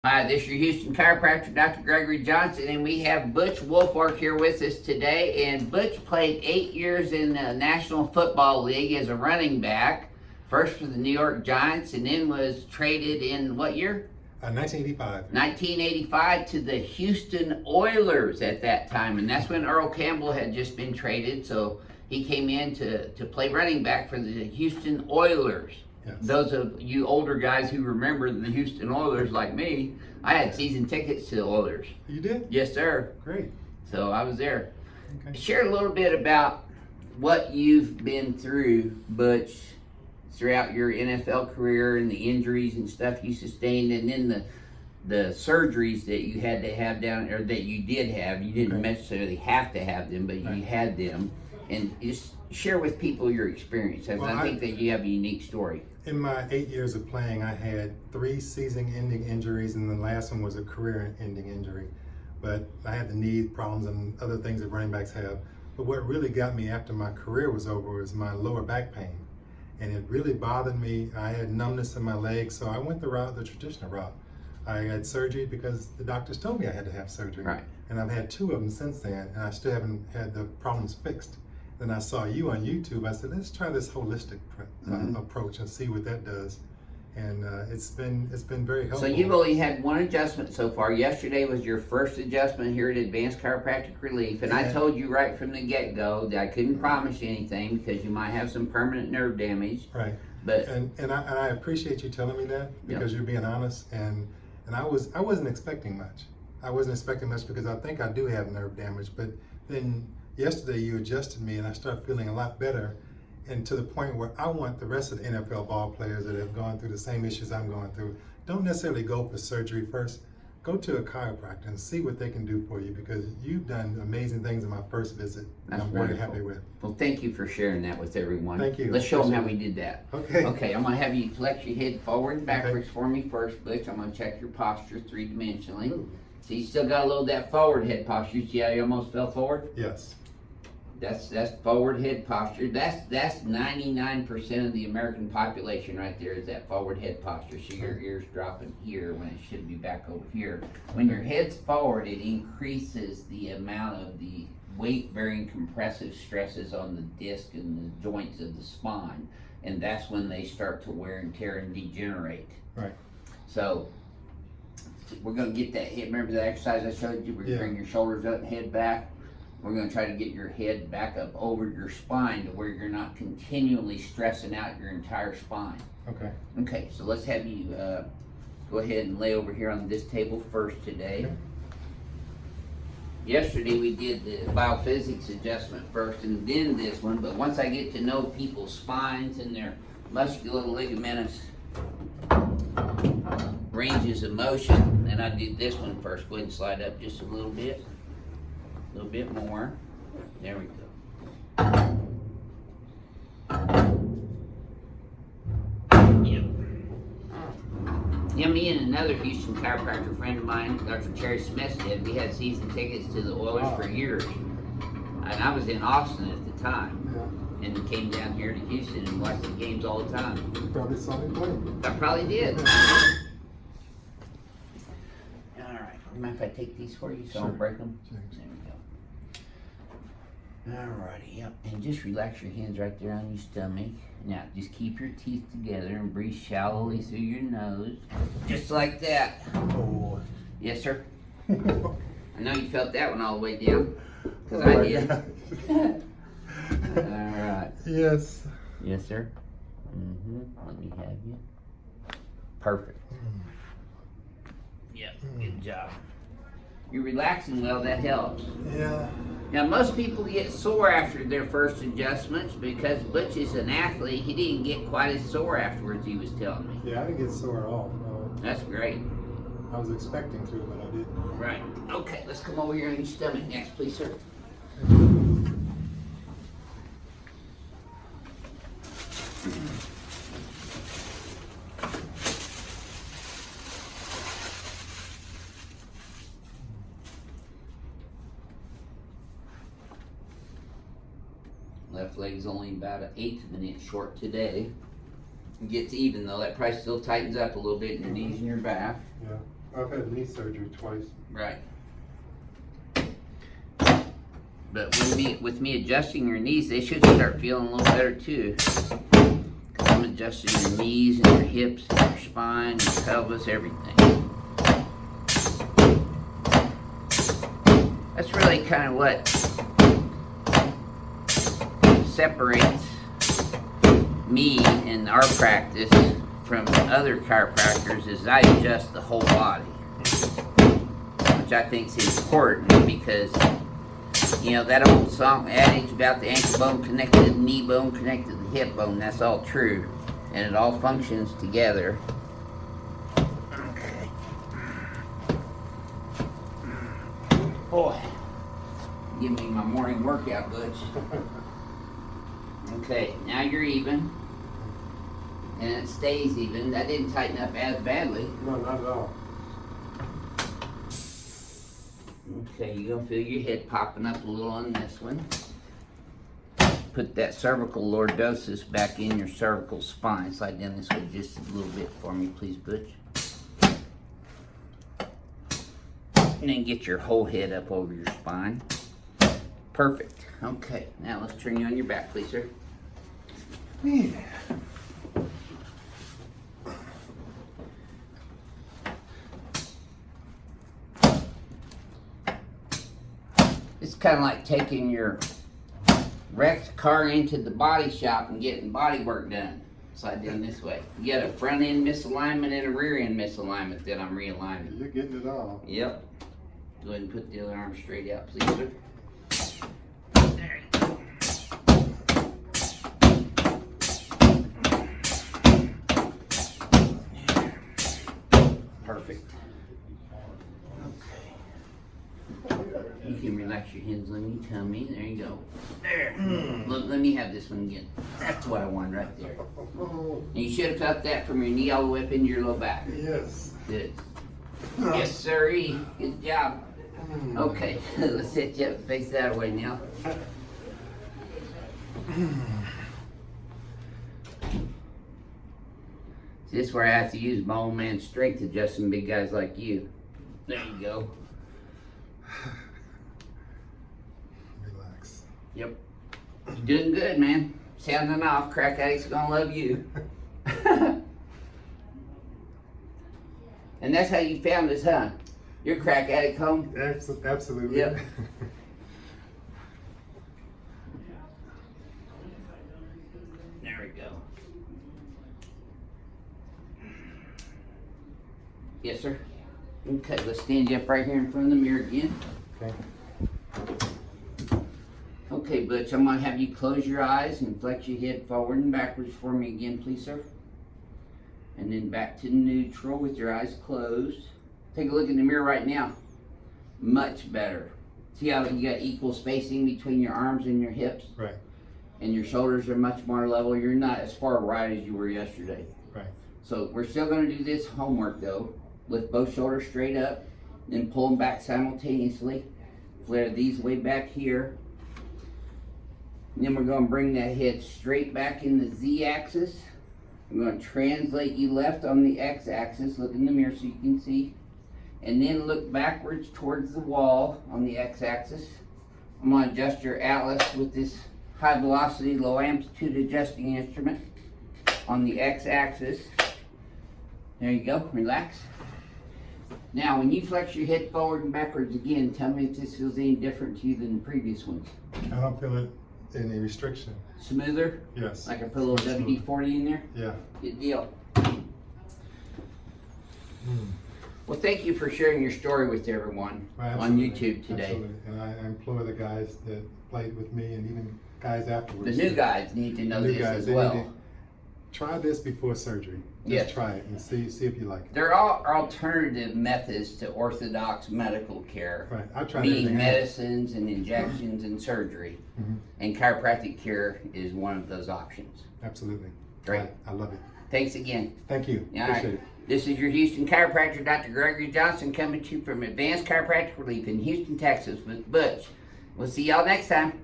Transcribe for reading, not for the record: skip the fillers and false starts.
Hi, this is your Houston chiropractor, Dr. Gregory Johnson, and we have Butch Wolfark here with us today. And Butch played 8 years in the National Football League as a running back, first for the New York Giants, and then was traded in what year? 1985. 1985 to the Houston Oilers at that time, and that's when Earl Campbell had just been traded, so he came in to play running back for the Houston Oilers. Yes. Those of you older guys who remember the Houston Oilers like me, I had season tickets to the Oilers. You did? Yes, sir. Great. So I was there. Okay. Share a little bit about what you've been through, Butch, throughout your NFL career and the injuries and stuff you sustained, and then the surgeries that you had to have down, or that you did have. You didn't necessarily have to have them, but you had them. And just share with people your experience, because I think that you have a unique story. In my 8 years of playing, I had 3 season-ending injuries, and the last one was a career-ending injury. But I had the knee problems and other things that running backs have. But what really got me after my career was over was my lower back pain. And it really bothered me. I had numbness in my legs, so I went the traditional route. I had surgery because the doctors told me I had to have surgery. Right. And I've had 2 of them since then, and I still haven't had the problems fixed. Then I saw you on YouTube. I said, let's try this holistic approach and see what that does. And it's been very helpful. So you've only had one adjustment so far. Yesterday was your first adjustment here at Advanced Chiropractic Relief, and I told you right from the get-go that I couldn't promise you anything because you might have some permanent nerve damage. Right. But and I appreciate you telling me that, because you're being honest. And I wasn't expecting much. I wasn't expecting much because I think I do have nerve damage. But then yesterday you adjusted me and I started feeling a lot better, and to the point where I want the rest of the NFL ball players that have gone through the same issues I'm going through, don't necessarily go for surgery first. Go to a chiropractor and see what they can do for you, because you've done amazing things in my first visit. That's I'm very happy with. Well, thank you for sharing that with everyone. Thank you. Let's show them how we did that. Okay. Okay, I'm going to have you flex your head forward and backwards for me first, Butch. I'm going to check your posture three-dimensionally. Ooh. So you still got a little of that forward head posture. See how you almost fell forward? Yes. That's forward head posture. That's 99% of the American population right there, is that forward head posture. So your ear's dropping here when it should be back over here. When your head's forward, it increases the amount of the weight-bearing compressive stresses on the disc and the joints of the spine, and that's when they start to wear and tear and degenerate. Right. So we're going to get that head. Remember the exercise I showed you? We're going to bring your shoulders up, head back. We're going to try to get your head back up over your spine to where you're not continually stressing out your entire spine. Okay. Okay, so let's have you go ahead and lay over here on this table first today. Okay. Yesterday we did the BioPhysics adjustment first and then this one, but once I get to know people's spines and their musculoligamentous ranges of motion, then I did this one first. Go ahead and slide up just a little bit. A little bit more. There we go. Yep. Yeah, me and another Houston chiropractor friend of mine, Dr. Cherry Smith, did. We had season tickets to the Oilers for years. And I was in Austin at the time. Yeah. And came down here to Houston and watched the games all the time. You probably saw me play. I probably did. Alright, mind if I take these for you so I don't break them? Sure. There we go. Alrighty, yep. And just relax your hands right there on your stomach. Now, just keep your teeth together and breathe shallowly through your nose. Just like that. Oh. Yes, sir? I know you felt that one all the way down. Because I did. Alright. Yes. Yes, sir? Let me have you. Perfect. Yep, good job. You're relaxing well, that helps. Yeah. Now, most people get sore after their first adjustments because Butch is an athlete. He didn't get quite as sore afterwards, he was telling me. Yeah, I didn't get sore at all. That's great. I was expecting to, but I didn't. Right. Okay, let's come over here on your stomach next, please, sir. Left leg's only about an 1/8 of an inch short today. It gets even though, that probably still tightens up a little bit in your knees and your back. Yeah. I've had knee surgery twice. Right. But with me adjusting your knees, they should start feeling a little better too. 'Cause I'm adjusting your knees and your hips and your spine, your pelvis, everything. That's really kind of what separates me and our practice from other chiropractors is I adjust the whole body, which I think is important because, you know, that old song adage about the ankle bone connected to the knee bone connected to the hip bone, that's all true, and it all functions together. Okay. Boy, give me my morning workout, Butch. Okay, now you're even, and it stays even. That didn't tighten up as badly. No, not at all. Okay, you're gonna feel your head popping up a little on this one. Put that cervical lordosis back in your cervical spine. Slide down this way just a little bit for me, please, Butch. And then get your whole head up over your spine. Perfect. Okay, now let's turn you on your back, please, sir. Yeah. It's kind of like taking your wrecked car into the body shop and getting body work done. Slide down this way. You got a front end misalignment and a rear end misalignment that I'm realigning. You're getting it all. Yep. Go ahead and put the other arm straight out, please, sir. There you go. Perfect. You can relax your hands on your tummy. There you go. There. Look, let me have this one again. That's what I wanted right there. And you should have felt that from your knee all the way up into your low back. Yes. Good. Yes, sirree. Good job. Okay, let's set you up, face that way now. This is where I have to use my old man's strength adjusting big guys like you. There you go. Relax. Yep. You're doing good, man. Sounding off. Crack addicts gonna love you. And that's how you found us, huh? You're a crack addict home? Absolutely. Yep. There we go. Yes, sir. Okay, let's stand you up right here in front of the mirror again. Okay. Okay, Butch, I'm gonna have you close your eyes and flex your head forward and backwards for me again, please, sir. And then back to neutral with your eyes closed. Take a look in the mirror right now. Much better. See how you got equal spacing between your arms and your hips? Right. And your shoulders are much more level. You're not as far right as you were yesterday. Right. So we're still gonna do this homework though. Lift both shoulders straight up, then pull them back simultaneously. Flare these way back here. And then we're gonna bring that head straight back in the Z-axis. I'm gonna translate you left on the X-axis. Look in the mirror so you can see. And then look backwards towards the wall on the X-axis. I'm gonna adjust your atlas with this high velocity, low amplitude adjusting instrument on the X-axis. There you go, relax. Now, when you flex your head forward and backwards again, tell me if this feels any different to you than the previous ones. I don't feel it any restriction. Smoother? Yes. Like I put a little WD-40 in there? Yeah. Good deal. Well, thank you for sharing your story with everyone on YouTube today. Absolutely. And I implore the guys that played with me and even guys afterwards. The new guys need to know new this guys, as they well. need to try this before surgery. Just Yes. try it and see if you like it. There are alternative methods to orthodox medical care, Right. I tried meaning everything. medicines and injections and surgery. Mhm. And chiropractic care is one of those options. Absolutely. Great. I love it. Thanks again. Thank you. All Appreciate right. it. This is your Houston chiropractor, Dr. Gregory Johnson, coming to you from Advanced Chiropractic Relief in Houston, Texas with Butch. We'll see y'all next time.